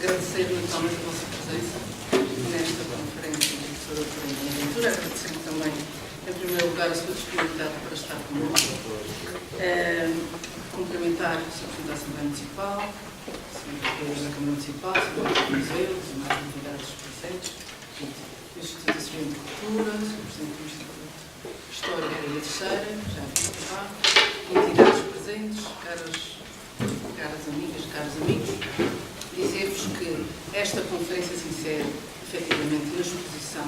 agradecer naturalmente a vossa presença nesta conferência de professora Doutora Ventura, agradecer também, em primeiro lugar, a sua disponibilidade para estar conosco, cumprimentar o Sr. Presidente da Assembleia Municipal, o Sr. Presidente da Câmara Municipal, o Sr. do Museu, os demais convidados presentes, o Instituto Nacional de Cultura, o Sr. Presidente do Instituto de História e Terceira, já aqui lá, entidades presentes, caras amigas, caros amigos, dizer-vos que esta conferência se insere efetivamente na exposição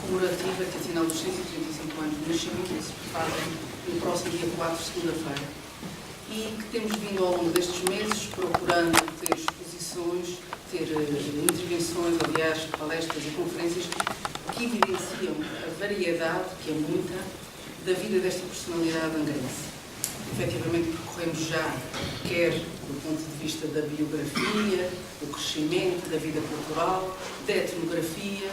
comemorativa que assinala os 135 anos do nascimento que se fazem no próximo dia 4, segunda-feira, e que temos vindo ao longo destes meses procurando ter exposições, ter intervenções, aliás, palestras e conferências que evidenciam a variedade, que é muita, da vida desta personalidade angrense. Efetivamente percorremos já, quer do ponto de vista da biografia, do crescimento, da vida cultural, da etnografia.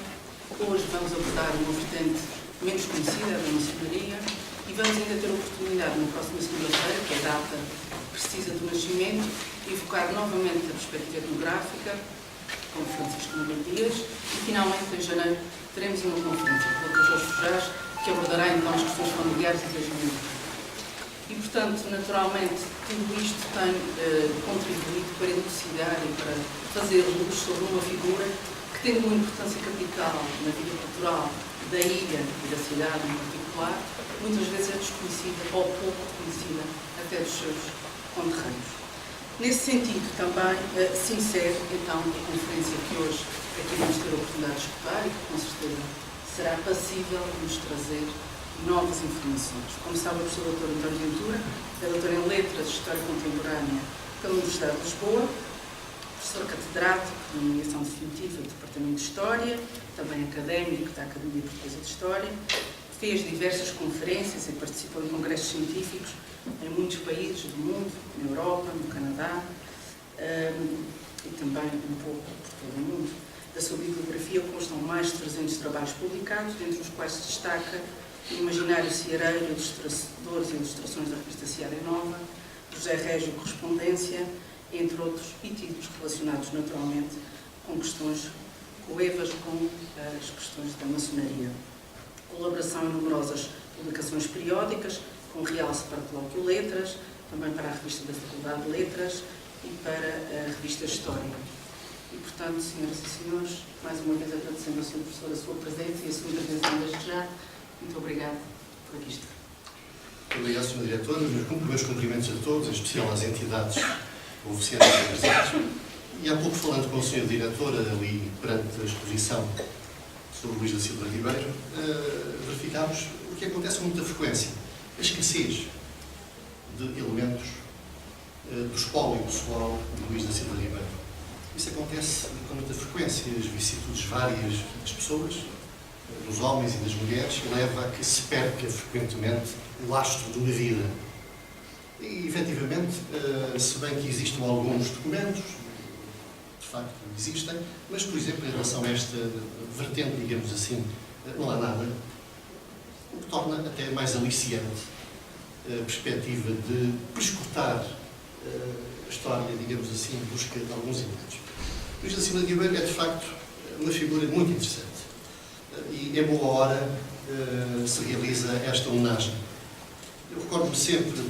Hoje vamos abordar uma vertente menos conhecida, da maçonaria, e vamos ainda ter a oportunidade, na próxima segunda-feira, que é a data precisa do nascimento, evocar novamente a perspectiva etnográfica, com Francisco Manuel Dias, e finalmente, em janeiro, teremos uma conferência com o Dr. Jorge Fujás, que abordará então as questões familiares e da genealogia. E, portanto, naturalmente, tudo isto tem contribuído para elucidar e para fazer luz sobre uma figura que tem uma importância capital na vida cultural da ilha e da cidade em particular, muitas vezes é desconhecida ou pouco conhecida até dos seus conterrâneos. Nesse sentido, também se insere, então, a conferência que hoje aqui vamos ter a oportunidade de escutar e que, com certeza, será passível de nos trazer novas informações. Como sabe, eu sou a doutora António Ventura, é doutora em Letras e História Contemporânea pela Universidade de Lisboa, professor catedrático de Nomeação Definitiva do Departamento de História, também académico da Academia Portuguesa de História, fez diversas conferências e participou em congressos científicos em muitos países do mundo, na Europa, no Canadá, e também um pouco por todo o mundo. Da sua bibliografia constam mais de 300 trabalhos publicados, dentre os quais se destaca o Imaginário Ceareiro, Ilustradores e Ilustrações da Revista Seara Nova, José Régio Correspondência, entre outros, e títulos relacionados naturalmente com questões coevas com as questões da maçonaria. Colaboração em numerosas publicações periódicas, com realce para o Colóquio Letras, também para a Revista da Faculdade de Letras e para a Revista História. E, portanto, senhoras e senhores, mais uma vez agradecendo ao Sr. Professor a sua presença e a sua intervenção desde já. Muito obrigado por aqui estar. Muito obrigado, Sr. Diretor. Meus cumprimentos a todos, em especial às entidades oficiais presentes. E há pouco, falando com o Sr. Diretor, ali perante a exposição sobre Luís da Silva Ribeiro, verificámos o que acontece com muita frequência: a escassez de elementos do espólio pessoal de Luís da Silva Ribeiro. Isso acontece com muita frequência, as vicissitudes várias das pessoas, dos homens e das mulheres, leva a que se perca frequentemente o lastro de uma vida. E, efetivamente, se bem que existam alguns documentos, de facto existem, mas, por exemplo, em relação a esta vertente, digamos assim, não há nada, o que torna até mais aliciante a perspectiva de prescrutar a história, digamos assim, em busca de alguns elementos. Luís da Silva Ribeiro é, de facto, uma figura muito interessante. E em boa hora se realiza esta homenagem. Eu recordo-me sempre do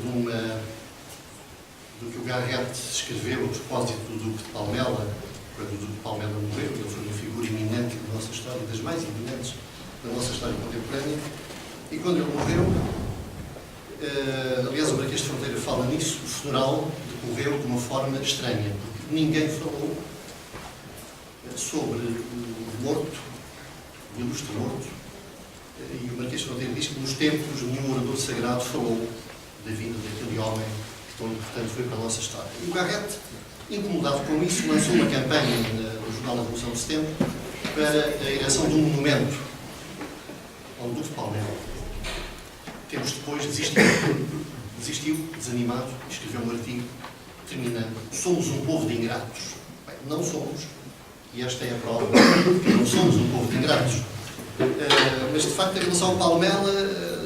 que o Garrett escreveu a propósito do Duque de Palmela, quando o Duque de Palmela morreu. Ele foi uma figura eminente da nossa história, das mais eminentes da nossa história contemporânea. E quando ele morreu, aliás, o Marquês de Fronteira fala nisso, o funeral decorreu de uma forma estranha, porque ninguém falou sobre o morto, o ilustre morto, e o Marquês de Fronteira diz que nos tempos nenhum orador sagrado falou da vida daquele homem que tão importante foi para a nossa história. E o Garrett, incomodado com isso, lançou uma campanha no Jornal da Revolução de Setembro para a ereção de um monumento ao Duque de Palmela. Tempos depois desistiu, desanimado, e escreveu um artigo terminando: somos um povo de ingratos. Bem, não somos, e esta é a prova que não somos um povo de ingratos. Mas, de facto, em relação ao Palmela,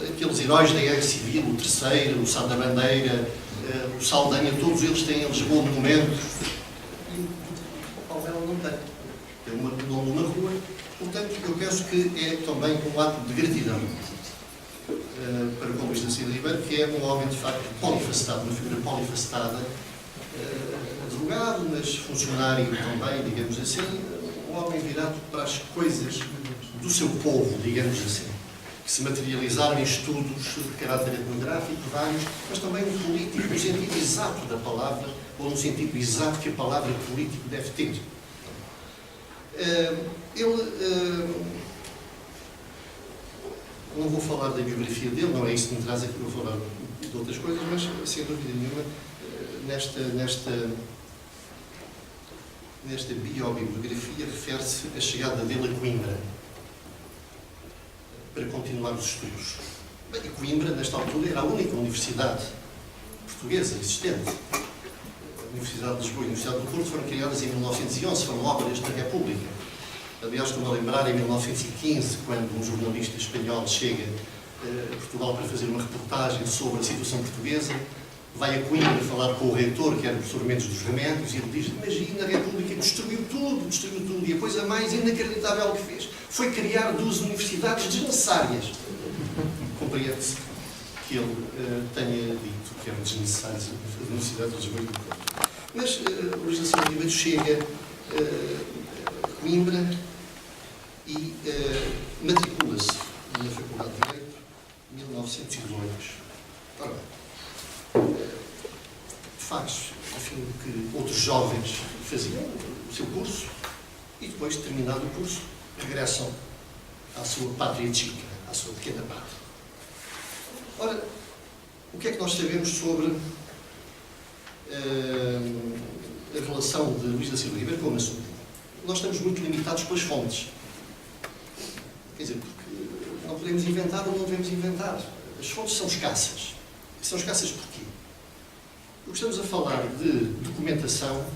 aqueles heróis da Guerra Civil, o Terceiro, o Sá da Bandeira, o Saldanha, todos eles têm em Lisboa monumentos. Palmela não tem. Tem um nome numa rua. Portanto, eu penso que é também um ato de gratidão para com Luís da Silva Ribeiro, que é um homem, de facto, polifacetado, uma figura polifacetada, advogado, mas funcionário também, digamos assim, um homem virado para as coisas do seu povo, digamos assim, que se materializaram em estudos de caráter etnográfico, vários, mas também um político no sentido exato da palavra, ou no sentido exato que a palavra político deve ter. Não vou falar da biografia dele, não é isso que me traz aqui, vou falar de outras coisas, mas, sem dúvida nenhuma, nesta biobiografia refere-se a chegada dele a Coimbra para continuar os estudos. Bem, Coimbra, nesta altura, era a única universidade portuguesa existente. A Universidade de Lisboa e a Universidade do Porto foram criadas em 1911, foram obras desta República. Aliás, estou-me a lembrar, em 1915, quando um jornalista espanhol chega a Portugal para fazer uma reportagem sobre a situação portuguesa, vai a Coimbra falar com o reitor, que era o professor Mendes dos Remédios, e ele diz: imagina, a República destruiu tudo, e a coisa mais inacreditável que fez foi criar 2 universidades desnecessárias. Compreende-se que ele tenha dito que eram desnecessárias as universidades de Lisboa e do Porto. Mas Luís da Silva Ribeiro chega a Coimbra e matricula-se na Faculdade de Direito em 1902. Ora bem, faz, enfim, o que outros jovens faziam, o seu curso, e depois, terminado o curso, regressam à sua pátria chica, à sua pequena pátria. Ora, o que é que nós sabemos sobre a relação de Luís da Silva Ribeiro com o Massudo? Nós estamos muito limitados pelas fontes. Quer dizer, porque não podemos inventar ou não devemos inventar. As fontes são escassas. E são escassas porquê? Porque estamos a falar de documentação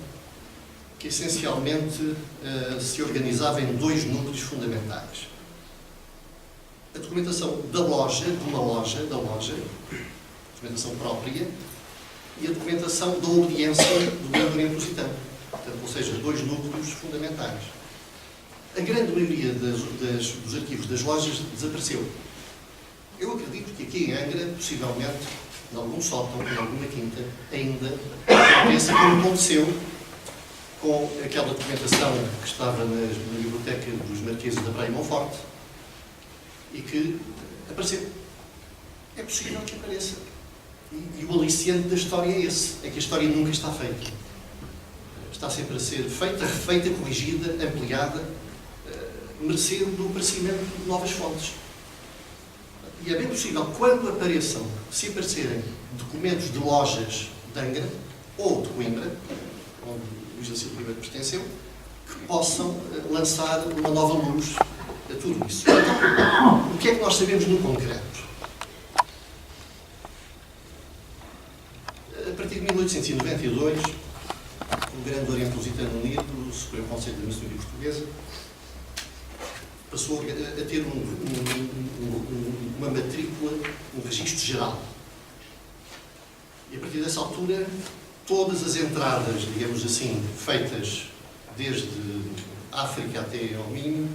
que essencialmente se organizava em 2 núcleos fundamentais. A documentação da loja, documentação própria, e a documentação da obediência do Grande Oriente Lusitano. Portanto, ou seja, 2 núcleos fundamentais. A grande maioria dos arquivos das lojas desapareceu. Eu acredito que aqui em Angra, possivelmente, em algum sótão, em alguma quinta, ainda aconteça como aconteceu com aquela documentação que estava na biblioteca dos Marqueses da Praia Monforte e que apareceu. É possível que apareça. E o aliciante da história é esse, é que a história nunca está feita. Está sempre a ser feita, refeita, corrigida, ampliada, merecendo o aparecimento de novas fontes. E é bem possível, quando apareçam, se aparecerem documentos de lojas de Angra ou de Coimbra, onde Luís da Silva Ribeiro pertenceu, que possam lançar uma nova luz a tudo isso. Então, o que é que nós sabemos no concreto? A partir de 1892, o Grande Oriente Lusitano Unido, o Supremo Conselho da Maçonaria Portuguesa, passou a ter uma matrícula, um registro geral. E a partir dessa altura, todas as entradas, digamos assim, feitas desde África até ao Minho,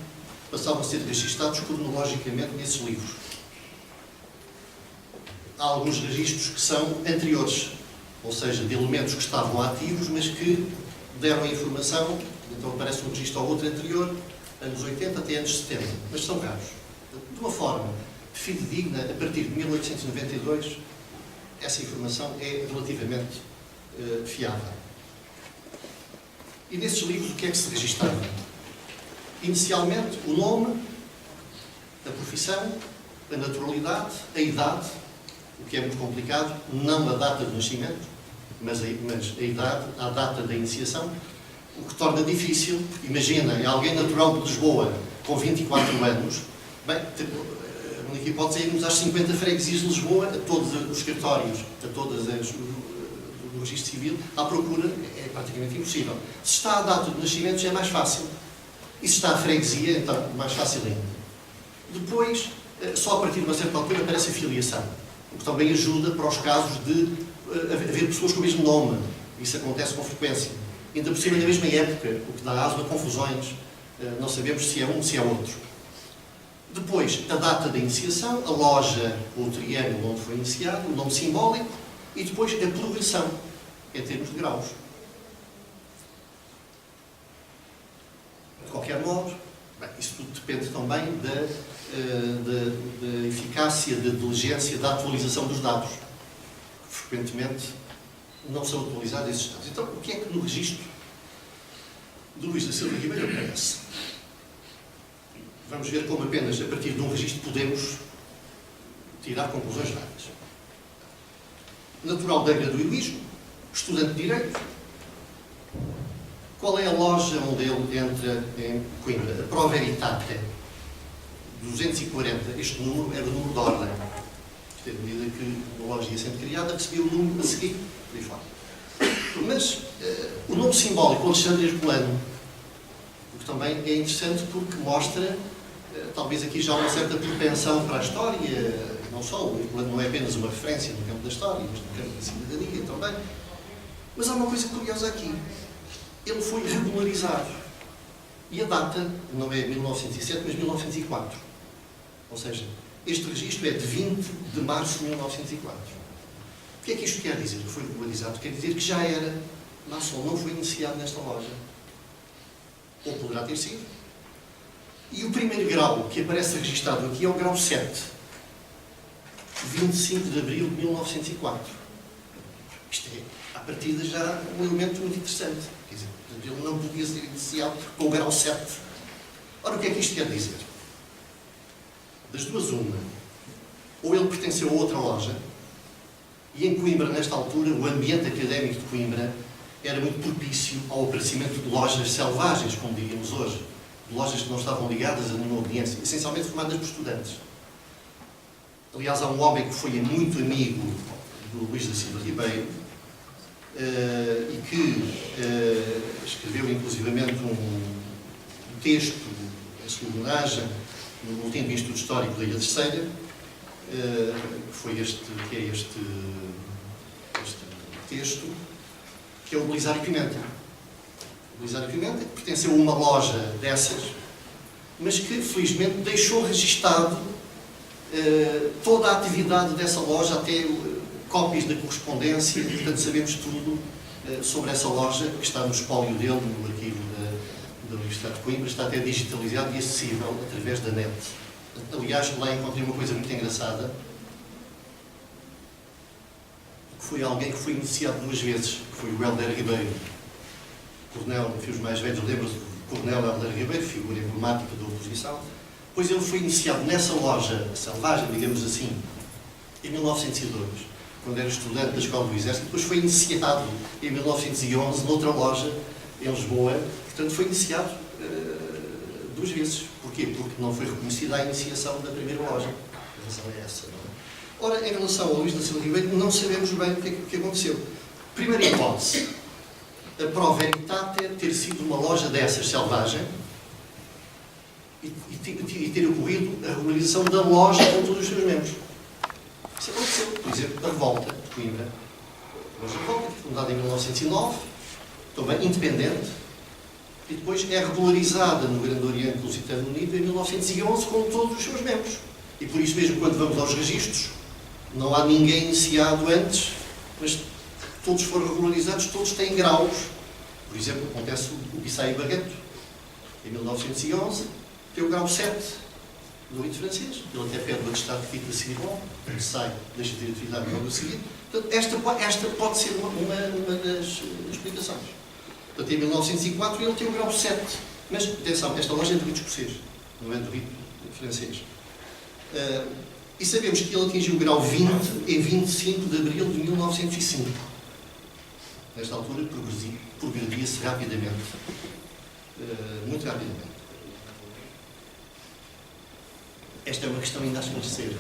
passavam a ser registados cronologicamente nesses livros. Há alguns registros que são anteriores, ou seja, de elementos que estavam ativos, mas que deram a informação, então aparece um registro ao outro anterior, anos 80 até anos 70, mas são raros. De uma forma fidedigna, a partir de 1892, essa informação é relativamente fiável. E nesses livros, o que é que se registava? Inicialmente, o nome, a profissão, a naturalidade, a idade, o que é muito complicado, não a data de nascimento, mas a idade, a data da iniciação, o que torna difícil. Imagina, alguém natural de Lisboa, com 24 anos, bem, a única hipótese é irmos às 50 freguesias de Lisboa, a todos os escritórios, a todas as do registro civil, à procura, é praticamente impossível. Se está a data de nascimento, já é mais fácil. E se está a freguesia, então, mais fácil ainda. Depois, só a partir de uma certa altura, aparece a filiação, o que também ajuda para os casos de haver pessoas com o mesmo nome. Isso acontece com frequência. ainda por cima na mesma época, o que dá aso a confusões, não sabemos se é um ou se é outro. Depois, a data da iniciação, a loja ou o triângulo onde foi iniciado, o nome simbólico, e depois a progressão, em termos de graus. De qualquer modo, bem, isso tudo depende também da eficácia, da diligência, da atualização dos dados. Frequentemente não são atualizados esses dados. Então, o que é que no registro do Luís da Silva Ribeiro aparece? Vamos ver como apenas a partir de um registro podemos tirar conclusões rápidas. Natural da Ilha do Heroísmo, estudante de Direito. Qual é a loja onde ele entra em Coimbra? A Pro Veritate. 240. Este número era o número de ordem. À medida que a loja ia sendo criada, recebia o número a seguir. Mas o nome simbólico, Alexandre Herculano, o que também é interessante porque mostra, talvez aqui já uma certa propensão para a história, não só, o Herculano não é apenas uma referência no campo da história, mas no campo da cidadania também. Mas há uma coisa curiosa aqui. Ele foi regularizado. E a data não é 1907, mas 1904. Ou seja, este registro é de 20 de março de 1904. O que é que isto quer dizer? Que foi regularizado? Quer dizer que já era maçom, não foi iniciado nesta loja. Ou poderá ter sido. E o primeiro grau que aparece registado aqui é o grau 7. 25 de abril de 1904. Isto é, à partida, já um elemento muito interessante. Quer dizer, ele não podia ser iniciado com o grau 7. Ora, o que é que isto quer dizer? Das duas, uma. Ou ele pertenceu a outra loja, e em Coimbra, nesta altura, o ambiente académico de Coimbra era muito propício ao aparecimento de lojas selvagens, como diríamos hoje. De lojas que não estavam ligadas a nenhuma audiência, essencialmente formadas por estudantes. Aliás, há um homem que foi muito amigo do Luís da Silva Ribeiro, e que escreveu inclusivamente um texto em sua homenagem no Boletim do Instituto Histórico da Ilha Terceira, que é este texto, que é o Belisário Pimenta. O Belisário Pimenta, que pertenceu a uma loja dessas, mas que felizmente deixou registado toda a atividade dessa loja, até cópias da correspondência, portanto sabemos tudo sobre essa loja, que está no espólio dele, no arquivo da Universidade de Coimbra, está até digitalizado e acessível através da net. Aliás, lá encontrei uma coisa muito engraçada, que foi alguém que foi iniciado duas vezes, que foi o Helder Ribeiro. Coronel, enfim, os mais velhos lembram-se do Coronel Helder Ribeiro, figura emblemática da oposição. Pois ele foi iniciado nessa loja selvagem, digamos assim, em 1902. Quando era estudante da Escola do Exército, depois foi iniciado em 1911 noutra loja em Lisboa, portanto foi iniciado duas vezes. Porquê? Porque não foi reconhecida a iniciação da primeira loja. A razão é essa, não é? Ora, em relação ao Luís da Silva Ribeiro, não sabemos bem o que aconteceu. Primeira hipótese, a Pro Veritate ter sido uma loja dessas selvagem e ter ocorrido a regularização da loja com todos os seus membros. Isso aconteceu, por exemplo, a Revolta de Coimbra. A loja Revolta, fundada em 1909, também independente, e depois é regularizada no Grande Oriente Lusitano Unido em 1911 com todos os seus membros. E por isso mesmo, quando vamos aos registros, não há ninguém iniciado antes, mas todos foram regularizados, todos têm graus. Por exemplo, acontece o Bissai Barreto, em 1911, tem o grau 7 do rito francês. Ele até pede o atestado de rito da Cirebon, que sai, deixa de ter atividade no ano seguinte. Portanto, esta pode ser uma das explicações. Portanto, em 1904 ele tem o grau 7. Mas, atenção, esta loja é do rito escocês, não é do rito francês. E sabemos que ele atingiu o grau 20 em 25 de abril de 1905. Nesta altura, progredia-se rapidamente. Muito rapidamente. Esta é uma questão ainda a esclarecer.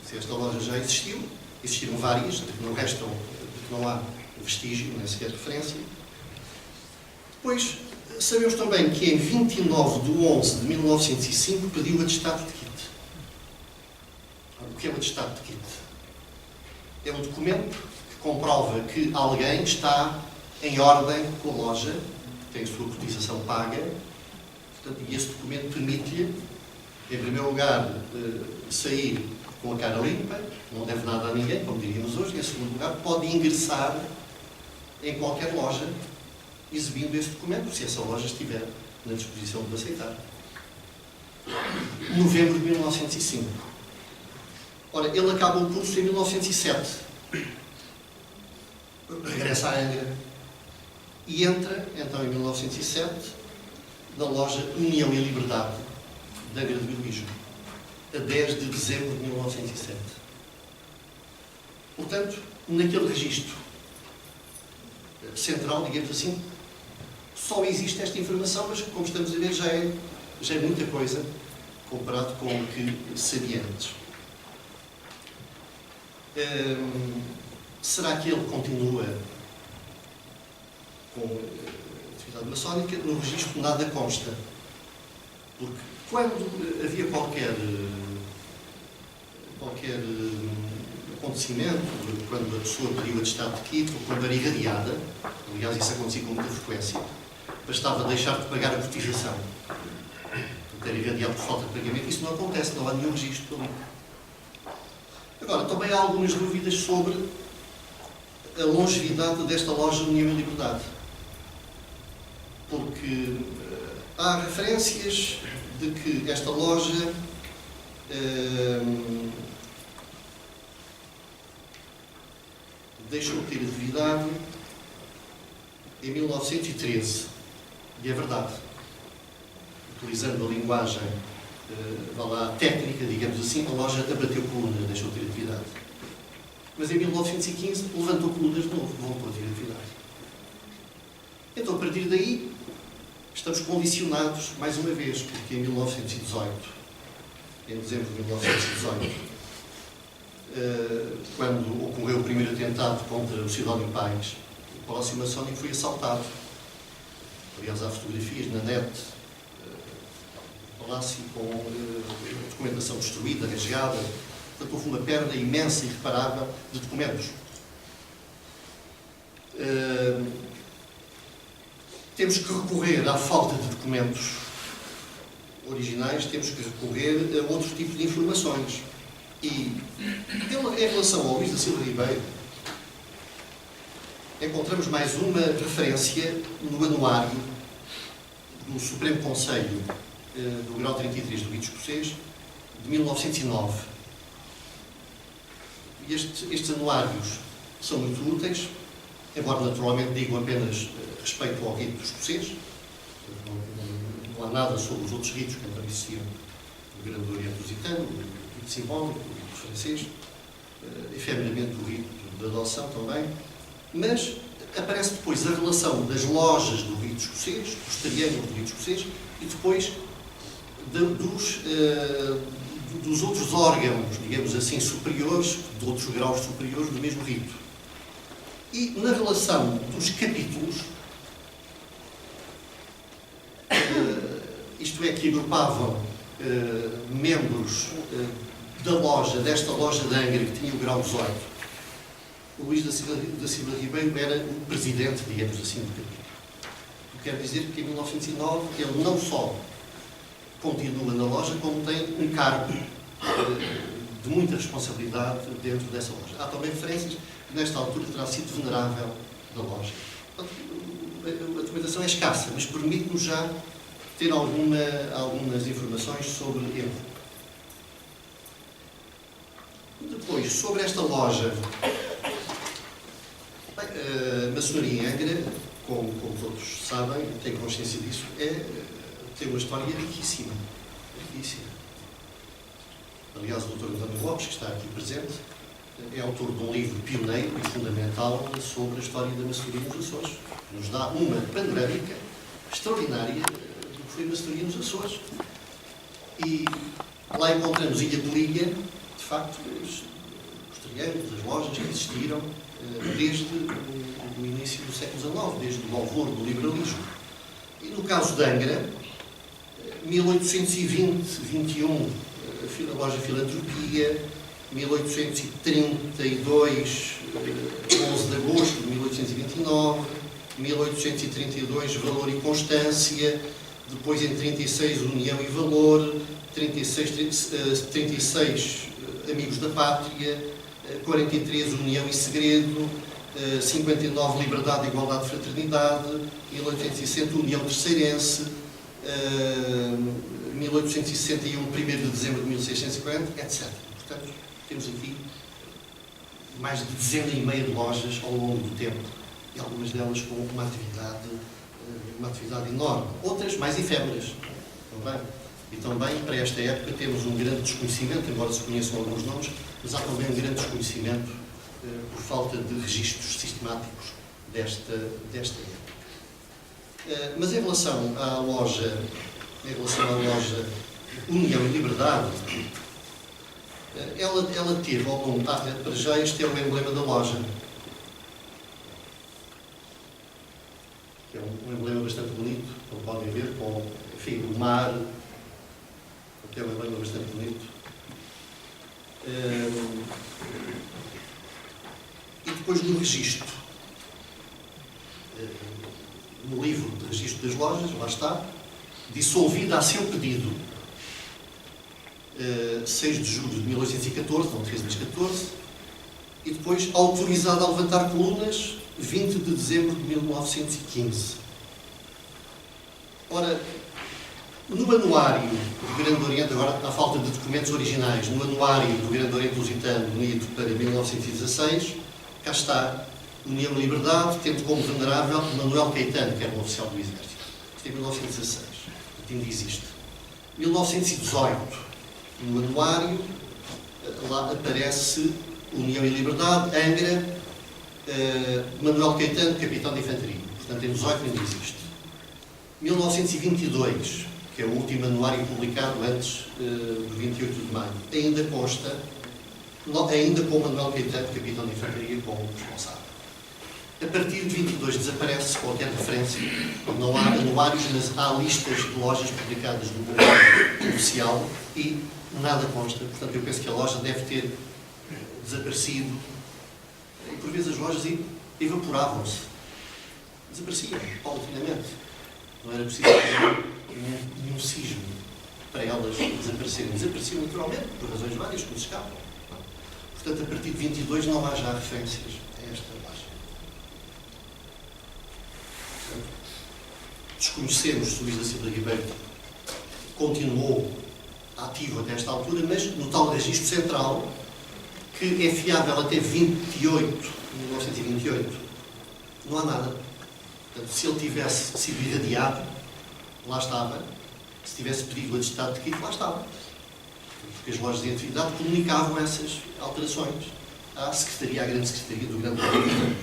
Se esta loja já existiu, existiram várias, de que não restam, de que não há vestígio, nem sequer referência. Depois, sabemos também que em 29 de 11 de 1905 pediu o atestado de kit. O que é o atestado de kit? É um documento que comprova que alguém está em ordem com a loja, tem a sua cotização paga, portanto, e esse documento permite-lhe, em primeiro lugar, sair com a cara limpa, não deve nada a ninguém, como diríamos hoje, e em segundo lugar, pode ingressar em qualquer loja exibindo esse documento, se essa loja estiver na disposição de aceitar. Novembro de 1905. Ora, ele acaba o curso em 1907. Regressa à Angra e entra, então, em 1907, na loja União e Liberdade, da Angra do Heroísmo, a 10 de dezembro de 1907. Portanto, naquele registro central, digamos assim, só existe esta informação, mas, como estamos a ver, já é muita coisa comparado com o que sabia antes. Será que ele continua com atividade maçónica? No registro nada consta. Porque quando havia qualquer acontecimento, quando a pessoa pediu atestado de quito, ou quando era irradiada, aliás, isso acontecia com muita frequência, bastava deixar de pagar a cotização. Portanto, era irradiado por falta de pagamento. Isso não acontece, não há nenhum registro ali. Agora, também há algumas dúvidas sobre a longevidade desta loja União e Liberdade. Porque há referências de que esta loja deixou de ter atividade em 1913. E é verdade. Utilizando a linguagem técnica, digamos assim, a loja abateu colunas, deixou de ter atividade. Mas em 1915 levantou colunas de novo, voltou a ter atividade. Então, a partir daí, estamos condicionados, mais uma vez, porque em 1918, em dezembro de 1918, quando ocorreu o primeiro atentado contra o Sidónio Pais, o Palácio Maçónico foi assaltado. Aliás, há fotografias na net, palácio com documentação destruída, rasgada. Portanto, houve uma perda imensa e irreparável de documentos. Temos que recorrer à falta de documentos originais, temos que recorrer a outros tipos de informações. E, em relação ao Luís da Silva Ribeiro, encontramos mais uma referência no anuário do Supremo Conselho do Grau 33 do Rito Escocês, de 1909. Estes anuários são muito úteis, embora naturalmente digam apenas respeito ao rito escocês. Não há nada sobre os outros ritos que então existiam no Grande Oriente Lusitano, o rito simbólico, o rito francês, efemeramente o rito da adoção também. Mas aparece depois a relação das lojas do rito escocês, dos triângulos do rito escocês, e depois dos outros órgãos, digamos assim, superiores, de outros graus superiores do mesmo rito. E na relação dos capítulos, isto é, que agrupavam membros desta loja de Angra, que tinha o grau 18, o Luís da Silva Ribeiro era o presidente, digamos assim, do capítulo. O que quer dizer que em 1909 ele não só continua na loja, como tem um cargo de muita responsabilidade dentro dessa loja. Há também referências que nesta altura terá sido venerável da loja. A documentação é escassa, mas permite-nos já ter algumas informações sobre ele. Depois, sobre esta loja, a maçonaria em Angra, como todos sabem, têm consciência disso, tem uma história riquíssima. Aliás, o Dr. António Lopes, que está aqui presente, é autor de um livro pioneiro e fundamental sobre a história da maçonaria nos Açores, que nos dá uma panorâmica extraordinária do que foi a maçonaria nos Açores. E lá encontramos Ilha de Liga, de facto, os triângulos, as lojas que existiram desde o início do século XIX, desde o louvor do liberalismo. E no caso de Angra, 1820-21, a loja Filantropia, 1832, 11 de agosto de 1829, 1832, valor e constância, depois em 36, união e valor, 36, amigos da pátria, 43, união e segredo, 59, liberdade, igualdade, fraternidade, 1860, união terceirense, 1861, 1º de dezembro de 1650, etc. Portanto, temos aqui mais de dezena e meia de lojas ao longo do tempo, e algumas delas com uma atividade enorme. Outras mais efêmeras, também. E também, para esta época, temos um grande desconhecimento, embora se conheçam alguns nomes, mas há também um grande desconhecimento por falta de registros sistemáticos desta época. Mas em relação à loja União e Liberdade, ela teve ao longo para já este é o emblema da loja, que é um emblema bastante bonito, como podem ver, com, enfim, o mar, que é um emblema bastante bonito. E depois no registro, no livro de registro das lojas, lá está, dissolvida a seu pedido, 6 de julho de 1814, não 13, mas 14, e depois autorizada a levantar colunas, 20 de dezembro de 1915. Ora, no Anuário do Grande Oriente, agora à falta de documentos originais, no Anuário do Grande Oriente Lusitano, unido para 1916, cá está, União e Liberdade, tendo como venerável Manuel Caetano, que era um oficial do Exército. Isto é 1916, ainda existe. 1918, no Anuário, lá aparece União e Liberdade, Angra, Manuel Caetano, capitão de infantaria. Portanto, em 18 ainda existe. 1922, que é o último anuário publicado antes do 28 de maio, ainda consta, ainda com Manuel Caetano, capitão de infantaria, como responsável. A partir de 22 desaparece qualquer referência, não há anuários, mas há listas de lojas publicadas no Boletim Oficial e nada consta. Portanto, eu penso que a loja deve ter desaparecido. E por vezes as lojas evaporavam-se. Desapareciam, paulatinamente. Não era preciso nenhum sismo para elas desaparecerem. Desapareciam naturalmente, por razões várias que nos escapam. Portanto, a partir de 22 não há já referências a esta loja. Desconhecemos se Luís da Silva Ribeiro continuou ativo até esta altura, mas no tal registro central, que é fiável até 1928, não há nada. Portanto, se ele tivesse sido irradiado, lá estava. Se tivesse pedido o atestado de quito, lá estava. Porque as lojas de atividade comunicavam essas alterações à Secretaria, à Grande Secretaria do Grande Oriente.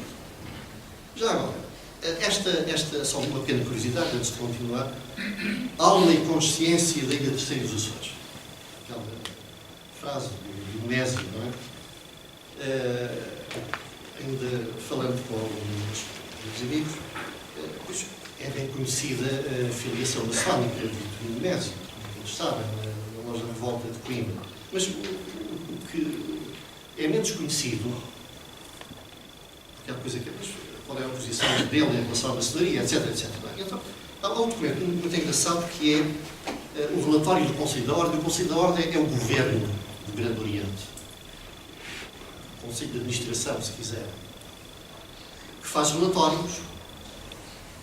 Já agora, esta só uma pequena curiosidade, antes de continuar. Alma e consciência da Ilha Terceira dos Açores. Aquela frase do Mésio, não é? Ainda falando com alguns amigos, pois é bem conhecida a filiação maçónica de Vitorino Mésio, todos sabem, na loja de volta de Coimbra. Mas o que é menos conhecido, porque há coisa que é, mas qual é a posição dele em relação à maçonaria, etc, etc. Então, há um documento muito engraçado que é o relatório do Conselho da Ordem. O Conselho da Ordem é o governo do Grande Oriente. O Conselho de Administração, se quiser, que faz relatórios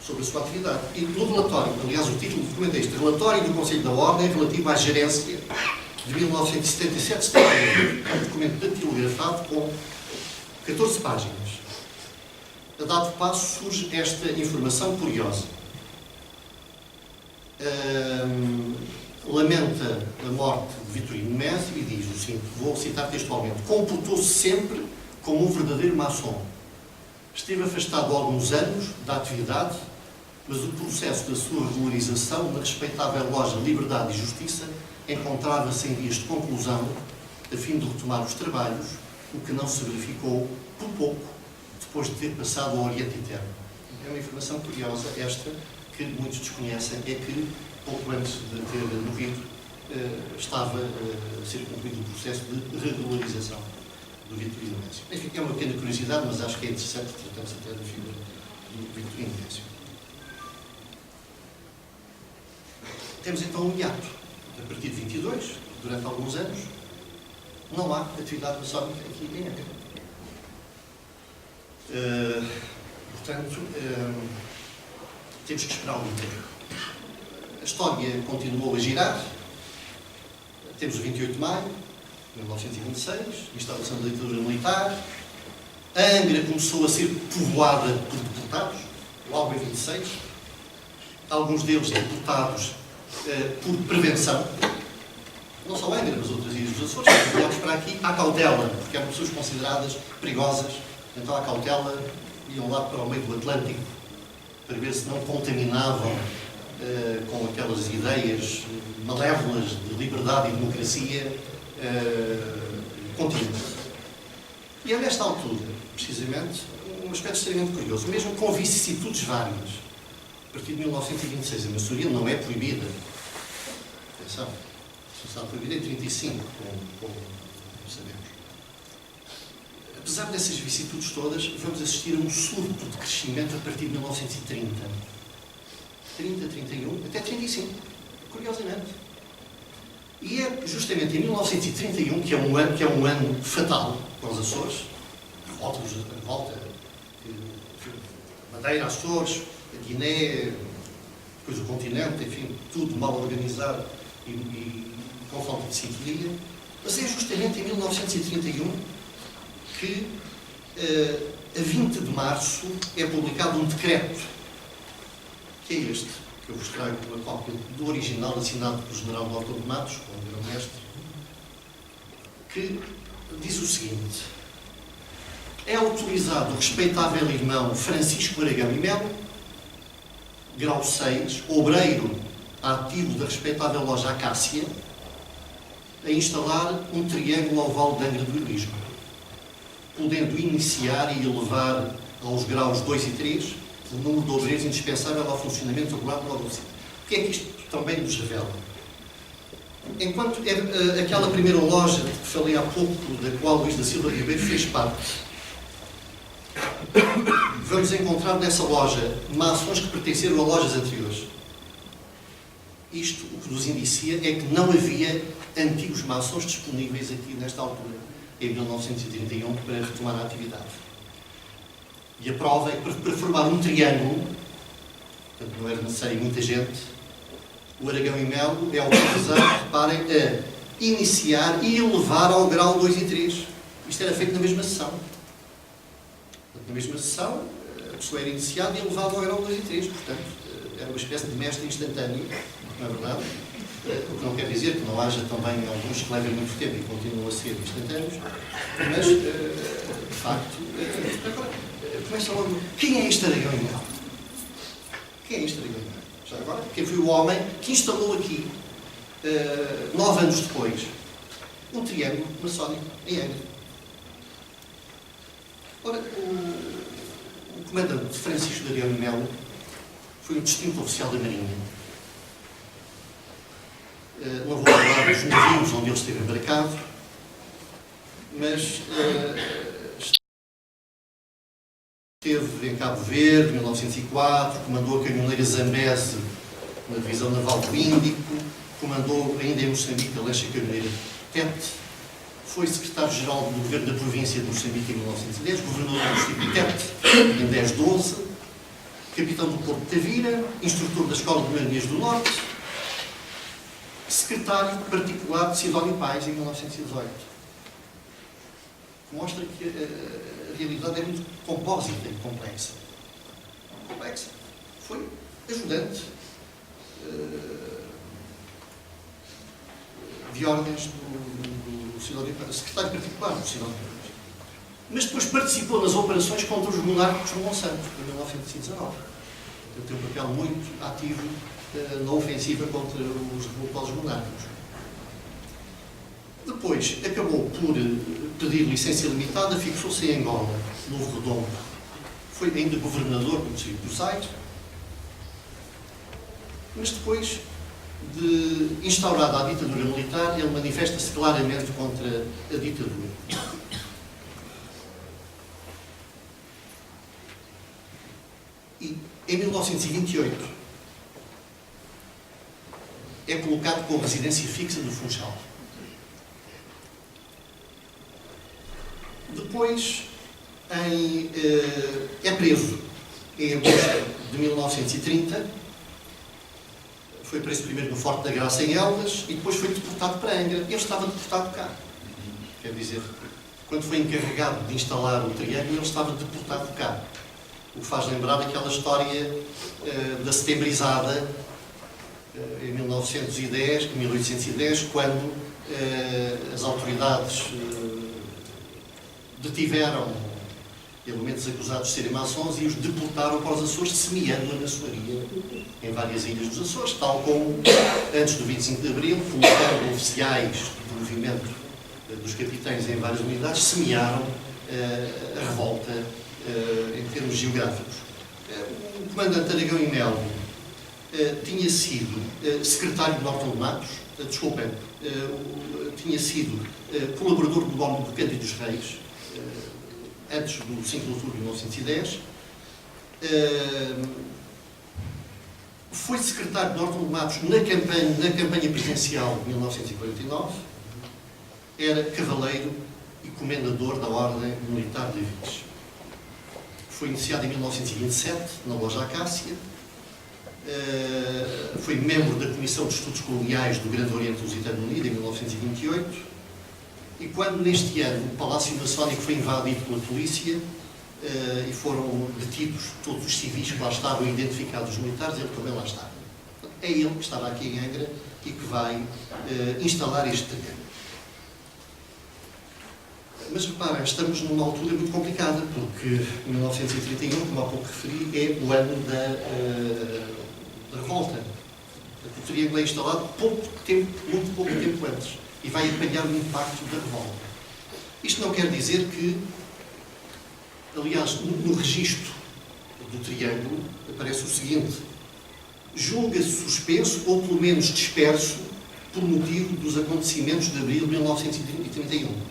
sobre a sua atividade. E no relatório, aliás, o título do documento é este: Relatório do Conselho da Ordem relativo à gerência de 1977-78. É um documento datilografado com 14 páginas. A dado passo surge esta informação curiosa. Lamenta a morte de Vitorino Mésio e diz o seguinte, vou citar textualmente: computou-se sempre como um verdadeiro maçom. Esteve afastado alguns anos da atividade, mas o processo da sua regularização na respeitável loja Liberdade e Justiça encontrava-se em vias de conclusão, a fim de retomar os trabalhos, o que não se verificou, por pouco, depois de ter passado ao Oriente Eterno. É uma informação curiosa esta, que muitos desconhecem, é que, pouco antes de ter morrido, estava a ser concluído o processo de regularização do Vitorino Mésio. Enfim, é uma pequena curiosidade, mas acho que é interessante, tratando-se até da figura do Vitorino Décio. Temos então um hiato. A partir de 22, durante alguns anos, não há atividade maçónica aqui em Évora. Portanto, temos que esperar um tempo. A história continuou a girar. Temos o 28 de maio de 1926, instalação da ditadura militar. A Angra começou a ser povoada por deputados, logo em 26. Alguns deles deportados por prevenção. Não só a Angra, mas outras ilhas dos Açores. Olhamos para aqui à cautela, porque eram pessoas consideradas perigosas. Então, à cautela, iam lá para o meio do Atlântico para ver se não contaminavam com aquelas ideias malévolas de liberdade e democracia continente. E é nesta altura, precisamente, um aspecto extremamente curioso, mesmo com vicissitudes várias. A partir de 1926, a maçonaria não é proibida. Atenção, só está proibida em 35, como sabemos. Apesar dessas vicissitudes todas, vamos assistir a um surto de crescimento a partir de 1930. 30, 31, até 35, curiosamente. E é justamente em 1931, que é um ano fatal para os Açores, a volta, Madeira, Açores, a Guiné, depois o continente, enfim, tudo mal organizado e com falta de sintonia. Mas é justamente em 1931 que, a 20 de março, é publicado um decreto, que é este, que eu vos trago uma cópia do original, assinado pelo General Doutor de Matos, como grão-mestre, que diz o seguinte: é autorizado o respeitável irmão Francisco Aragão e Melo, grau 6, obreiro ativo da respeitável loja Acácia, a instalar um triângulo oval de Angra do Heroísmo, podendo iniciar e elevar aos graus 2 e 3 o número de obreiros indispensável ao funcionamento regular do Algodoceiro. O que é que isto também nos revela? Enquanto aquela primeira loja de que falei há pouco, da qual Luís da Silva Ribeiro fez parte, vamos encontrar nessa loja maçons que pertenceram a lojas anteriores. Isto o que nos indicia é que não havia antigos maçons disponíveis aqui nesta altura, em 1931, para retomar a atividade. E a prova é que para formar um triângulo, portanto não era necessário muita gente, o Aragão e Melo é autorizado, reparem, a iniciar e elevar ao grau 2 e 3. Isto era feito na mesma sessão. Na mesma sessão, a pessoa era iniciada e elevada ao grau 2 e 3. Portanto, era uma espécie de mestre instantâneo, não é verdade? O que não quer dizer que não haja também alguns que levem muito tempo e continuam a ser instantâneos, mas, de facto, agora, começa logo. Quem é este Aragão e Melo? Quem é este Aragão e Melo? Já agora, quem foi o homem que instalou aqui, 9 anos depois, um triângulo maçónico em Angra. Ora, o comandante Francisco de Aragão e Melo foi um distinto oficial da Marinha. Não vou falar dos navios onde ele esteve embarcado, mas esteve em Cabo Verde, em 1904, comandou a caminhoneira Zambeze na Divisão Naval do Índico, comandou ainda em Moçambique a lancha caminhoneira Tete, foi secretário-geral do governo da província de Moçambique em 1910, governador do município Tete em 1012, capitão do Porto de Tavira, instrutor da Escola de Marinheiros do Norte, secretário particular de Sidónio Pais em 1918. Mostra que a realidade é muito compósita e complexa. Foi ajudante de ordens do Sidónio Pais, secretário particular do Sidónio Pais. Mas depois participou nas operações contra os monarcas no Monsanto, em 1919. Ele tem um papel muito ativo na ofensiva contra os revoltosos monárquicos. Depois, acabou por pedir licença limitada, fixou-se em Angola, Novo Redondo. Foi ainda governador do Distrito dos Sais, mas depois de instaurada a ditadura militar, ele manifesta-se claramente contra a ditadura. Em 1928, é colocado como residência fixa do Funchal. Depois, é preso em agosto de 1930. Foi preso primeiro no Forte da Graça, em Elvas, e depois foi deportado para Angra. Ele estava deportado cá. Quer dizer, quando foi encarregado de instalar o triângulo, ele estava deportado cá. O que faz lembrar aquela história da setembrizada em 1810, quando as autoridades detiveram elementos acusados de serem maçons e os deportaram para os Açores, semeando a maçonaria em várias ilhas dos Açores, tal como antes do 25 de Abril, colocando oficiais do movimento dos capitães em várias unidades, semearam a revolta em termos geográficos. O comandante Aragão e Melo tinha sido secretário de Norton de Matos, tinha sido colaborador do Dom do Cândido dos Reis, antes do 5 de outubro de 1910. Foi secretário de Norton de Matos na campanha presidencial de 1949. Era cavaleiro e comendador da Ordem Militar de Avis. Foi iniciado em 1927 na Loja Acácia. Foi membro da Comissão de Estudos Coloniais do Grande Oriente Lusitano Unido em 1928. E quando neste ano o Palácio Maçónico foi invadido pela polícia e foram detidos todos os civis que lá estavam identificados, os militares, ele também lá está. É ele que estava aqui em Angra e que vai instalar este triângulo. Mas reparem, estamos numa altura muito complicada, porque 1931, como há pouco referi, é o ano da revolta. O triângulo é instalado muito pouco tempo antes, e vai apanhar o impacto da revolta. Isto não quer dizer que, aliás, no registro do triângulo aparece o seguinte: julga-se suspenso ou pelo menos disperso por motivo dos acontecimentos de abril de 1931.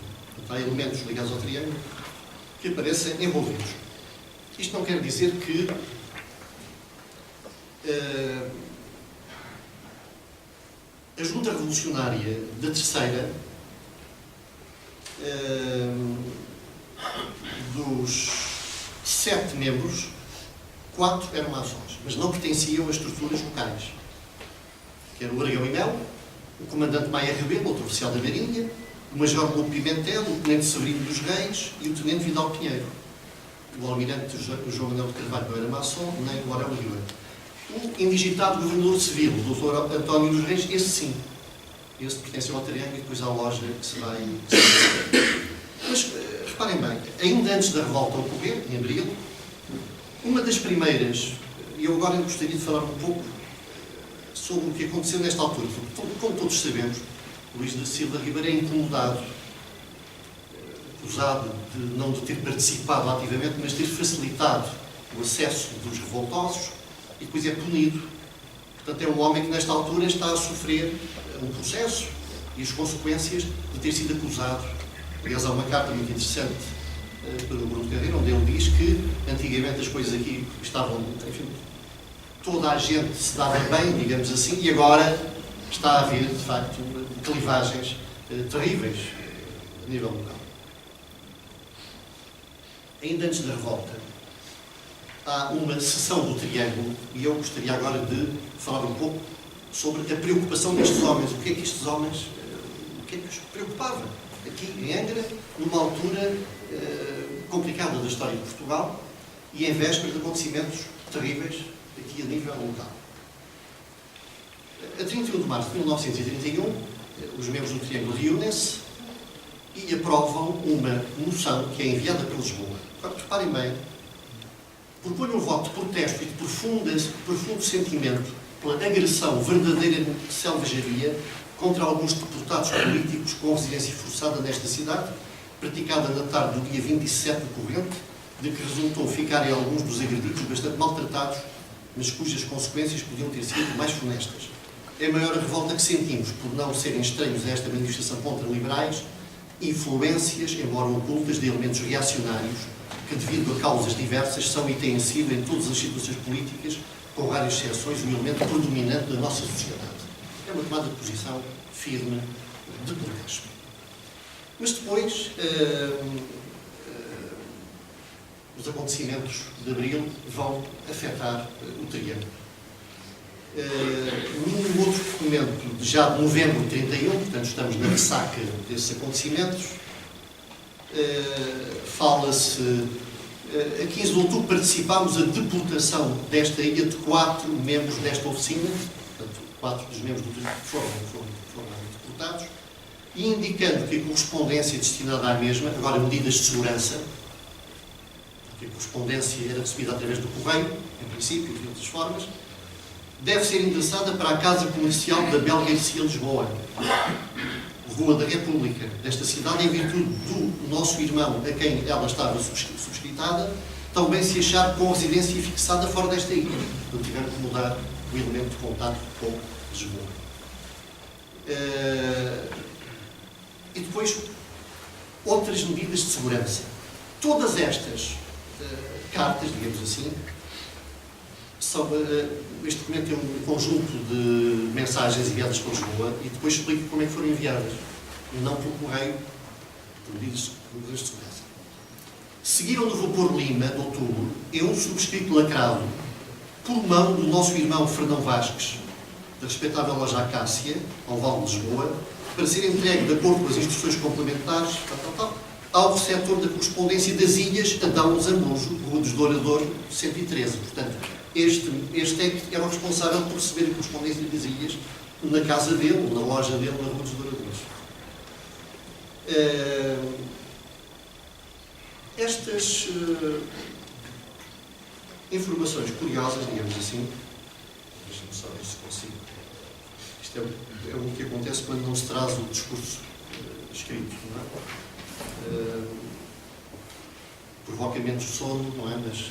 Há elementos ligados ao triângulo que aparecem envolvidos. Isto não quer dizer que a Junta Revolucionária da Terceira, dos 7 membros, 4 eram maçons, mas não pertenciam a estruturas locais, que era o Aragão e Melo, o comandante Maia Rebelo, outro oficial da Marinha, o Major Lobo Pimentel, o Tenente Severino dos Reis e o Tenente Vidal Pinheiro. O Almirante João Manuel de Carvalho não era maçom, nem o Aurélio Lima. O indigitado Governador Civil, o Dr. António dos Reis, esse sim. Esse pertence ao triângulo e depois à loja que se vai... Mas, reparem bem, ainda antes da revolta ocorrer, em abril, uma das primeiras, e eu agora gostaria de falar um pouco sobre o que aconteceu nesta altura, porque, como todos sabemos, Luís da Silva Ribeiro é incomodado, acusado de não ter participado ativamente, mas ter facilitado o acesso dos revoltosos, e depois é punido. Portanto, é um homem que nesta altura está a sofrer um processo e as consequências de ter sido acusado. Aliás, há uma carta muito interessante pelo Bruno Carreira, onde ele diz que antigamente as coisas aqui estavam, enfim, toda a gente se dava bem, digamos assim, e agora está a haver, de facto, clivagens terríveis a nível local. Ainda antes da revolta, há uma sessão do Triângulo, e eu gostaria agora de falar um pouco sobre a preocupação destes homens. O que é que estes homens, o que é que os preocupava? Aqui em Angra, numa altura complicada da história de Portugal e em vésperas de acontecimentos terríveis aqui a nível local. A 31 de março de 1931, os membros do Triângulo reúnem-se e aprovam uma moção que é enviada para Lisboa. Agora, reparem bem, propõe um voto de protesto e de profundo sentimento pela agressão verdadeira de selvageria contra alguns deputados políticos com residência forçada nesta cidade, praticada na tarde do dia 27 de corrente, de que resultou ficarem alguns dos agredidos bastante maltratados, mas cujas consequências podiam ter sido mais funestas. É a maior revolta que sentimos por não serem estranhos a esta manifestação contra liberais, influências, embora ocultas, de elementos reacionários que, devido a causas diversas, são e têm sido, em todas as situações políticas, com raras exceções, um elemento predominante da nossa sociedade. É uma tomada de posição firme de protesto. Mas depois, os acontecimentos de Abril vão afetar o Triângulo. Num outro documento, já de novembro de 31, portanto estamos na ressaca desses acontecimentos, fala-se, a 15 de outubro participámos a deputação desta ilha de 4 membros desta oficina, portanto 4 dos membros do Triângulo foram deputados, e indicando que a correspondência destinada à mesma, agora medidas de segurança, porque a correspondência era recebida através do correio, em princípio, de outras formas, deve ser endereçada para a Casa Comercial da Bel Garcia Lisboa, Rua da República, desta cidade, em virtude do nosso irmão, a quem ela estava subscritada, também se achar com residência fixada fora desta ilha. Não tiveram que mudar o elemento de contato com Lisboa. E depois, outras medidas de segurança. Todas estas cartas, digamos assim, este documento é um conjunto de mensagens enviadas para Lisboa e depois explico como é que foram enviadas, não por correio, por medidas de segurança. Seguiram no vapor Lima, de outubro, é um subscrito lacrado por mão do nosso irmão Fernão Vasques, da respeitável loja Acácia, ao Val de Lisboa, para ser entregue de acordo com as instruções complementares, ao receptor da correspondência das Ilhas, Adão Zambujo, Rua dos Douradores, 113. Portanto, este é que era o responsável por receber a correspondência das Ilhas na casa dele, ou na loja dele, na Rua dos Douradores. Estas informações curiosas, digamos assim, deixa-me só ver se consigo. Isto é o que acontece quando não se traz o discurso escrito, não é? Provoca menos sono, não é? Mas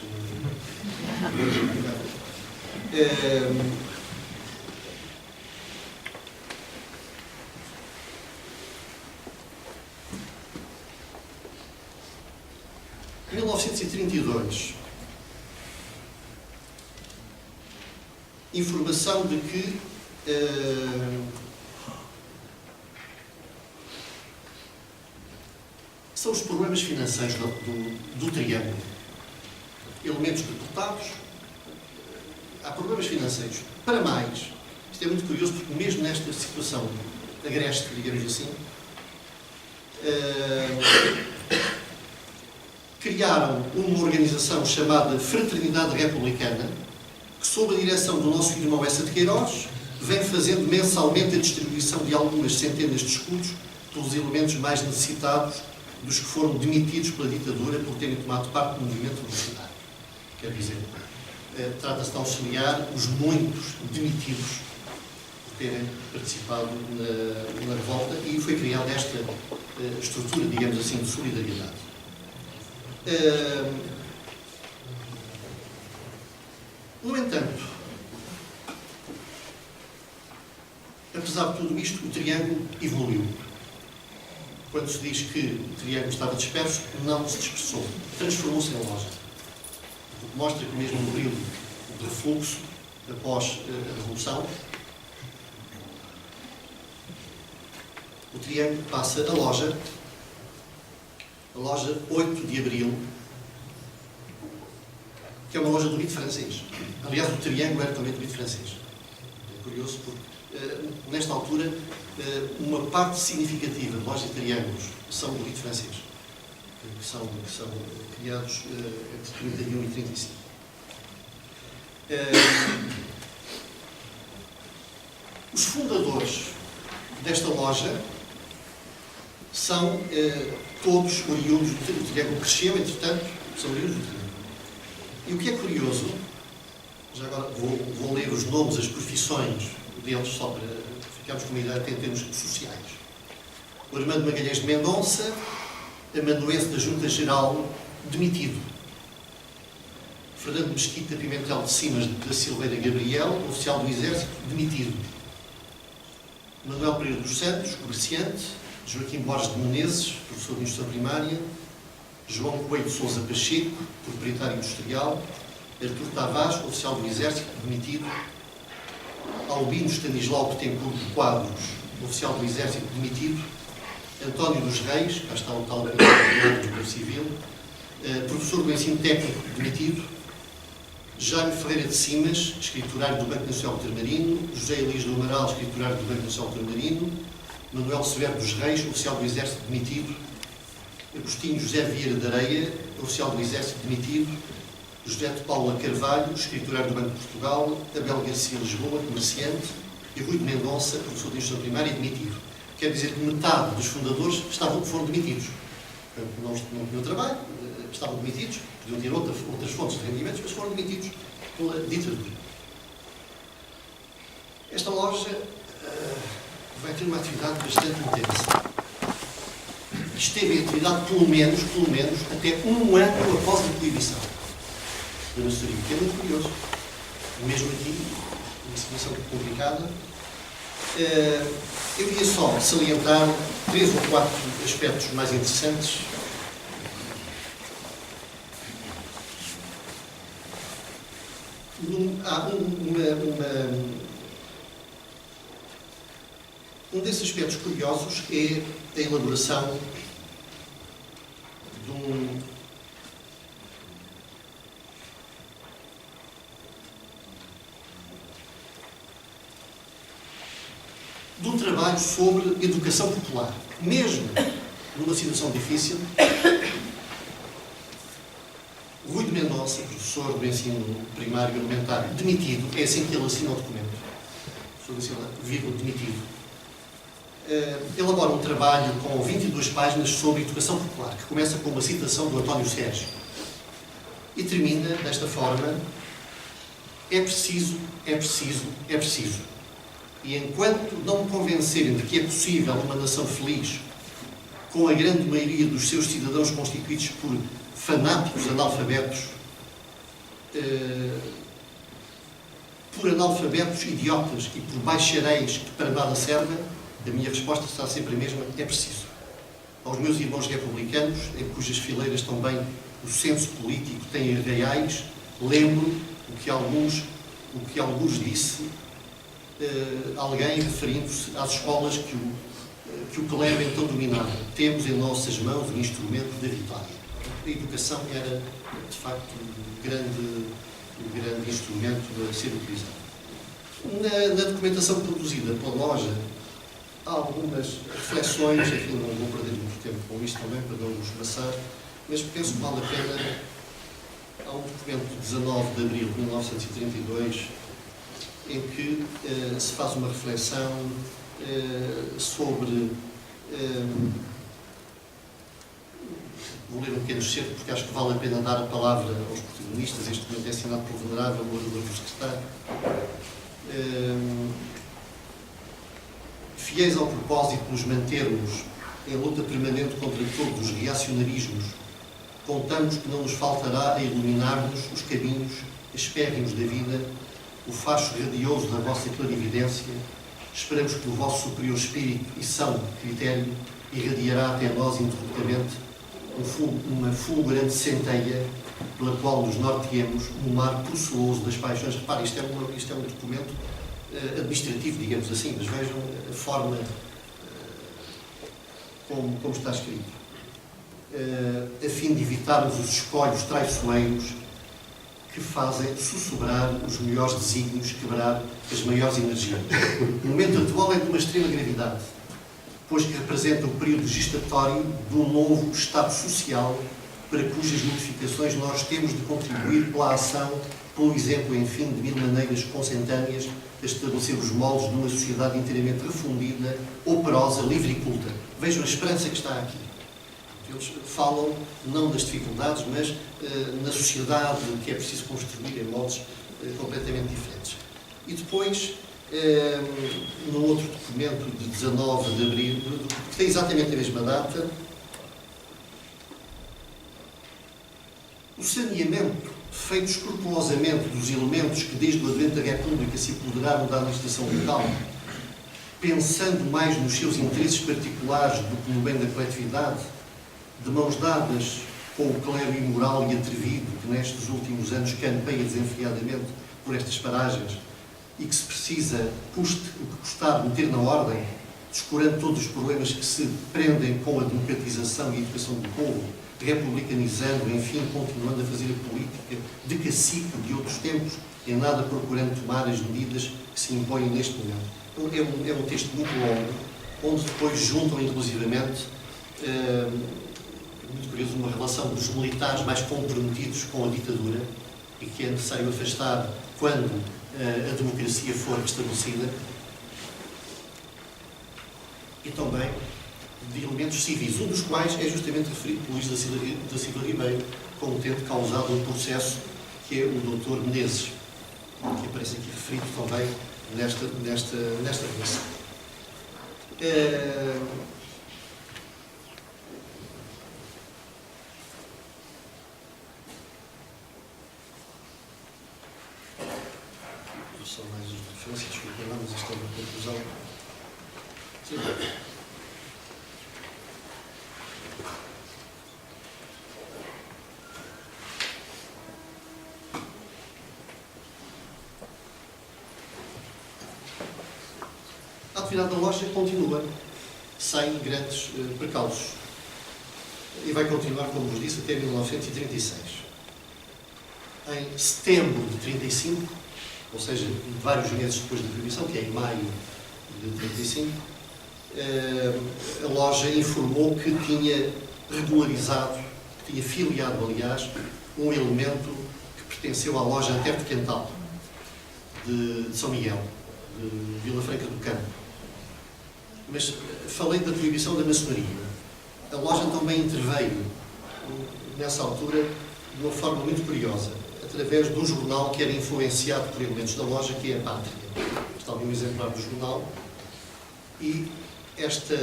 em 1932, informação de que são os problemas financeiros do Triângulo. Elementos deputados, há problemas financeiros. Para mais, isto é muito curioso, porque mesmo nesta situação agreste, digamos assim, criaram uma organização chamada Fraternidade Republicana, que, sob a direção do nosso irmão Essa de Queiroz, vem fazendo mensalmente a distribuição de algumas centenas de escudos pelos elementos mais necessitados dos que foram demitidos pela ditadura por terem tomado parte do movimento revolucionário. Quer dizer, trata-se de auxiliar os muitos demitidos por terem participado na revolta, e foi criada esta estrutura, digamos assim, de solidariedade. No entanto, apesar de tudo isto, o Triângulo evoluiu. Quando se diz que o Triângulo estava disperso, não se dispersou. Transformou-se em loja. O que mostra que mesmo no período de refluxo, após a Revolução, o Triângulo passa a loja 8 de Abril, que é uma loja do mito francês. Aliás, o Triângulo era também do mito francês. É curioso porque, nesta altura, uma parte significativa de lojas de triângulos são do rito francês, que são criados entre 31 e 35. Os fundadores desta loja são todos oriundos do Triângulo. Cresceu, entretanto, são oriundos do Triângulo. E o que é curioso, já agora vou ler os nomes, as profissões deles, só para ficarmos com uma ideia até em termos sociais. O Armando Magalhães de Mendonça, amanuense da Junta Geral, demitido. Fernando Mesquita Pimentel de Simas da Silveira Gabriel, oficial do Exército, demitido. Manuel Pereira dos Santos, comerciante. Joaquim Borges de Menezes, professor de Instrução Primária. João Coelho de Sousa Pacheco, proprietário industrial, Artur Tavares, oficial do Exército, demitido, Albino Stanislau Betancourt de Quadros, oficial do Exército, demitido, António dos Reis, cá está o tal do Civil, professor do ensino técnico, demitido, Jaime Ferreira de Simas, escriturário do Banco Nacional Ultramarino, José Elias do Amaral, escriturário do Banco Nacional Ultramarino, Manuel Severo dos Reis, oficial do Exército, demitido, Agostinho José Vieira de Areia, oficial do Exército, demitido, José de Paula Carvalho, escriturário do Banco de Portugal, Abel Garcia Lisboa, comerciante, e Rui de Mendonça, professor de Instrução Primária, demitido. Quer dizer que metade dos fundadores foram demitidos. Portanto, não tinham trabalho, estavam demitidos, podiam ter outras fontes de rendimentos, mas foram demitidos pela ditadura. Esta loja vai ter uma atividade bastante intensa. Esteve em atividade pelo menos, até um ano após a proibição da maçonaria, que é muito curioso. Mesmo aqui, uma situação complicada. Eu ia só salientar 3 ou 4 aspectos mais interessantes. Um desses aspectos curiosos é a elaboração de um trabalho sobre educação popular. Mesmo numa situação difícil, Rui de Mendonça, professor do ensino primário e elementar, demitido, é assim que ele assina o documento. Vírgula, demitido. Elabora um trabalho com 22 páginas sobre educação popular, que começa com uma citação do António Sérgio e termina desta forma: é preciso. E enquanto não me convencerem de que é possível uma nação feliz com a grande maioria dos seus cidadãos constituídos por fanáticos analfabetos, por analfabetos idiotas e por bacharéis que para nada servem, a minha resposta será sempre a mesma: é preciso. Aos meus irmãos republicanos, em cujas fileiras também o senso político tem arraiais, lembro o que alguns disse alguém referindo-se às escolas que o clero então dominava. Temos em nossas mãos o instrumento da vitória. A educação era, de facto, o grande instrumento a ser utilizado. Na documentação produzida pela loja, há algumas reflexões, enfim, não vou perder muito tempo com isto também, para não vos maçar, mas penso que vale a pena. Há um documento de 19 de abril de 1932, em que se faz uma reflexão sobre... vou ler um pequeno excerto, porque acho que vale a pena dar a palavra aos protagonistas. Este documento é assinado pelo Venerável Orador do Secretário. Fiéis ao propósito de nos mantermos em luta permanente contra todos os reacionarismos, contamos que não nos faltará a iluminar-nos os caminhos espérrimos da vida, o facho radioso da vossa clarividência. Esperamos que o vosso superior espírito e são critério irradiará até nós interruptamente uma fulgurante centelha pela qual nos norteemos no mar pulsuoso das paixões. Repare, isto é um documento administrativo, digamos assim, mas vejam a forma como está escrito. A fim de evitarmos os escolhos traiçoeiros que fazem sussurrar os melhores desígnios, quebrar as maiores energias. O momento atual é de uma extrema gravidade, pois que representa o período gestatório de um novo estado social para cujas modificações nós temos de contribuir pela ação, pelo exemplo, enfim, de mil maneiras consentâneas a estabelecer os moldes de uma sociedade inteiramente refundida, operosa, livre e culta. Vejam a esperança que está aqui. Eles falam não das dificuldades, mas na sociedade que é preciso construir em moldes completamente diferentes. E depois, no outro documento de 19 de abril, que tem exatamente a mesma data, o saneamento feito escrupulosamente dos elementos que desde o advento da República se apoderaram da administração local, pensando mais nos seus interesses particulares do que no bem da coletividade, de mãos dadas com o clero imoral e atrevido que nestes últimos anos campeia desenfreadamente por estas paragens e que se precisa, custe o que custar, meter na ordem, descurando todos os problemas que se prendem com a democratização e a educação do povo, republicanizando, enfim, continuando a fazer a política de cacique de outros tempos, em nada procurando tomar as medidas que se impõem neste momento. É um texto muito longo, onde depois juntam inclusivamente, muito curioso, uma relação dos militares mais comprometidos com a ditadura e que é necessário afastar quando a democracia for restabelecida, e também de elementos civis, um dos quais é justamente referido por Luís da Silva Ribeiro como tendo causado um processo, que é o Dr. Menezes, que aparece aqui referido também nesta relação. Só mais as referências, desculpa lá, mas isto é uma conclusão. Sim. A atividade da loja continua sem grandes precalços e vai continuar, como vos disse, até 1936. Em setembro de 35, ou seja, vários meses depois da proibição, que é em maio de 35, a loja informou que tinha regularizado, que tinha filiado, aliás, um elemento que pertenceu à loja Antero de Quental, de São Miguel, de Vila Franca do Campo. Mas falei da proibição da maçonaria. A loja também interveio, nessa altura, de uma forma muito curiosa, através de um jornal que era influenciado por elementos da loja, que é a Pátria. Está ali um exemplar do jornal. E esta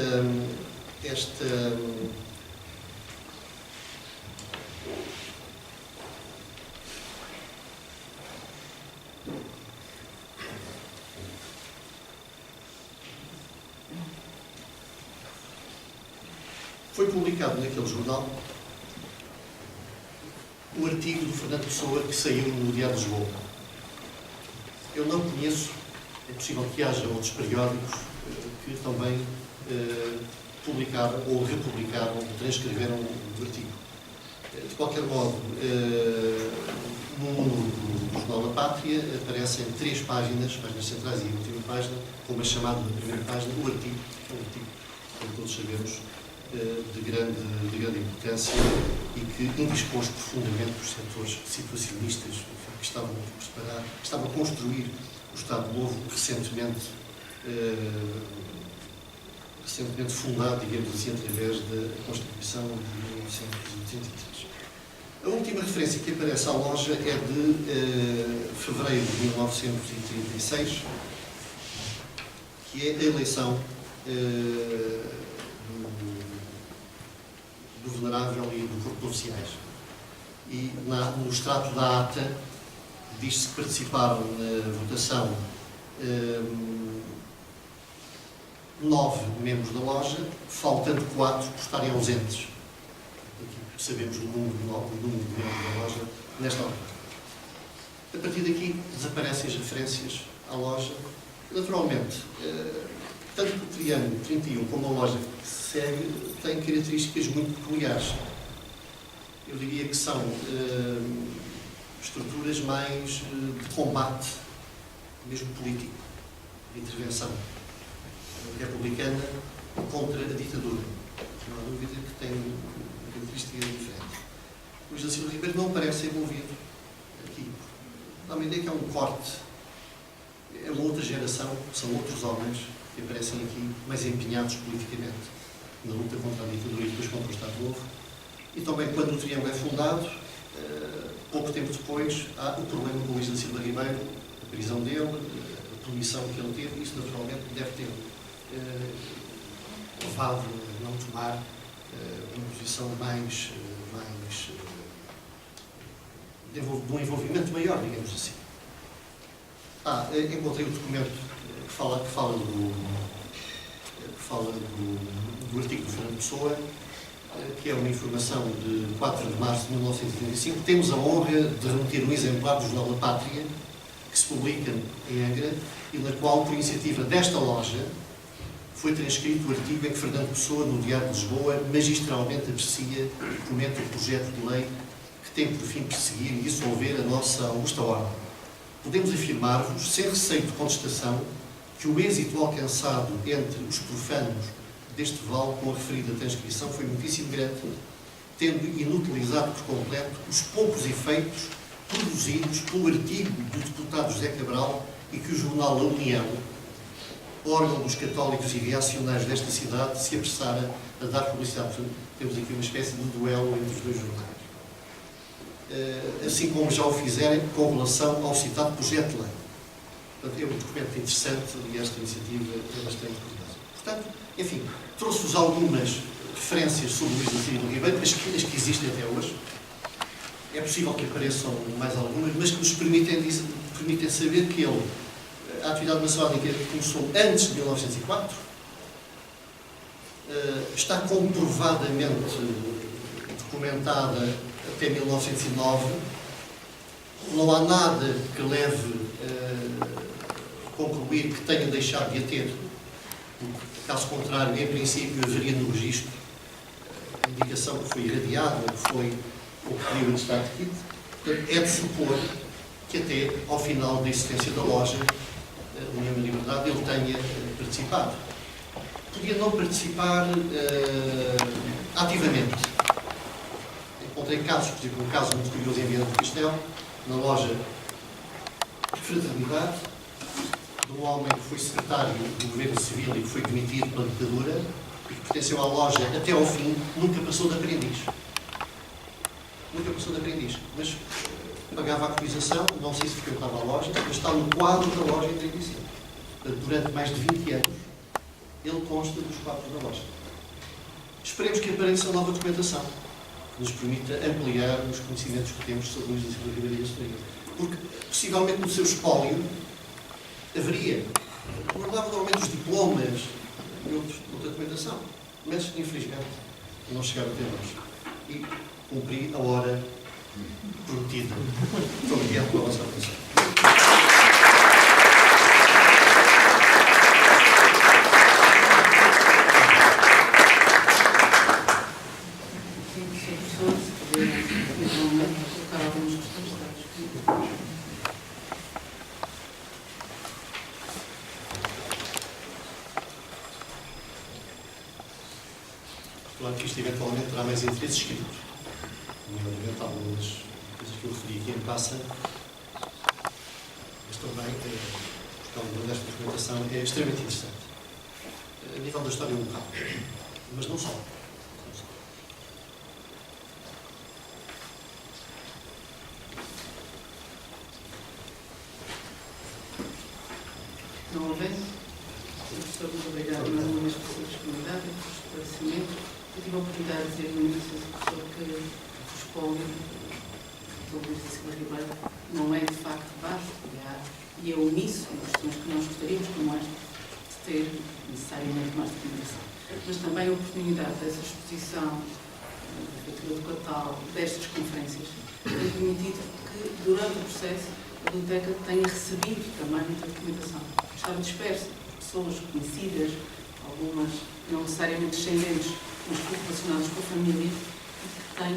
foi publicado naquele jornal o artigo do Fernando Pessoa que saiu no Diário de Lisboa. Eu não conheço, é possível que haja outros periódicos que também publicaram ou republicaram, transcreveram o artigo. De qualquer modo, no Jornal da Pátria aparecem 3 páginas centrais e a última página, com uma chamada da primeira página, o artigo, que é um artigo, como todos sabemos, de grande importância e que indispôs profundamente os setores situacionistas que estavam a preparar, que estavam a construir o Estado Novo recentemente fundado, digamos assim, através da Constituição de 1983. A última referência que aparece à loja é de fevereiro de 1936, que é a eleição do Venerável e do Corpo de Oficiais. E no extrato da ata diz-se que participaram na votação 9 membros da loja, faltando 4 por estarem ausentes. Aqui sabemos do número de membros da loja nesta altura. A partir daqui desaparecem as referências à loja. Naturalmente, tanto o Triângulo 31 como a loja que segue têm características muito peculiares. Eu diria que são estruturas mais de combate, mesmo político, de intervenção republicana contra a ditadura. Não há dúvida que tem uma característica diferente. Luís da Silva Ribeiro não parece envolvido aqui. Dá-me a ideia que é um corte, é uma outra geração, são outros homens que aparecem aqui mais empenhados politicamente na luta contra a ditadura e depois contra o Estado Novo. E também, quando o Triângulo é fundado, pouco tempo depois, há o problema com o Luís da Silva Ribeiro, a prisão dele, a punição que ele teve, e isso naturalmente deve ter levado a não tomar uma posição mais de um envolvimento maior, digamos assim. Encontrei o documento que fala do artigo do Fernando Pessoa, que é uma informação de 4 de março de 1935, temos a honra de remeter um exemplar do Jornal da Pátria, que se publica em Angra, e na qual, por iniciativa desta loja, foi transcrito o artigo em que Fernando Pessoa, no Diário de Lisboa, magistralmente aprecia e comenta o projeto de lei que tem por fim perseguir e dissolver a nossa augusta ordem. Podemos afirmar-vos, sem receio de contestação, que o êxito alcançado entre os profanos deste vale com a referida transcrição foi muitíssimo grande, tendo inutilizado por completo os poucos efeitos produzidos pelo artigo do deputado José Cabral e que o jornal A União, órgão dos católicos e reacionários desta cidade, se apressara a dar publicidade. Portanto, temos aqui uma espécie de duelo entre os dois jornais. Assim como já o fizerem com relação ao citado projeto de lei. Portanto, é um documento interessante e esta iniciativa é bastante curiosa. Portanto, enfim, trouxe-vos algumas referências sobre Luís da Silva Ribeiro, as que existem até hoje. É possível que apareçam mais algumas, mas que nos permitem saber que ele, a atividade maçónica começou antes de 1904, está comprovadamente documentada até 1909, não há nada que leve a concluir que tenha deixado de a ter, porque, caso contrário, em princípio, haveria no registro a indicação que foi irradiada, que foi o que pediu o Estado de Quito. Portanto, é de supor que até ao final da existência da loja, União e Liberdade, ele tenha participado. Podia não participar ativamente. Encontrei casos, por exemplo, um caso muito curioso em Viana do Castelo, na loja Fraternidade, de um homem que foi secretário do governo civil e que foi demitido pela ditadura e que pertenceu à loja até ao fim, nunca passou de aprendiz. Nunca passou de aprendiz. Mas pagava a cotização, não sei se frequentava a loja, mas está no quadro da loja em 35. Durante mais de 20 anos, ele consta dos quadros da loja. Esperemos que apareça nova documentação, que nos permita ampliar os conhecimentos que temos sobre Luís da Silva Ribeiro e a sua vida. Porque, possivelmente, no seu espólio, haveria, provavelmente, os diplomas e outra documentação. Mas, infelizmente, não chegaram até nós. E cumpri a hora prometida. Muito obrigado pela vossa atenção. Claro que isto eventualmente terá mais interesses escritos. Nomeadamente algumas coisas que eu referi aqui em passa, mas também, porque alguma desta documentação é extremamente interessante. A nível da história local. Mas não só. Não houvesse, professor, muito obrigado mais uma vez pela sua disponibilidade e pelo esclarecimento. Eu tive a oportunidade de dizer no início, professor, que o espólio do Luís da Silva Ribeiro não é de facto vasto e é omisso em questões que nós gostaríamos, como esta, de ter necessariamente mais documentação. Mas também a oportunidade dessa exposição, da feitura do catálogo, destas conferências, tem permitido que, durante o processo, a biblioteca tenha recebido também muita documentação. Estava dispersa, pessoas conhecidas, algumas não necessariamente descendentes, mas relacionadas com a família, e que têm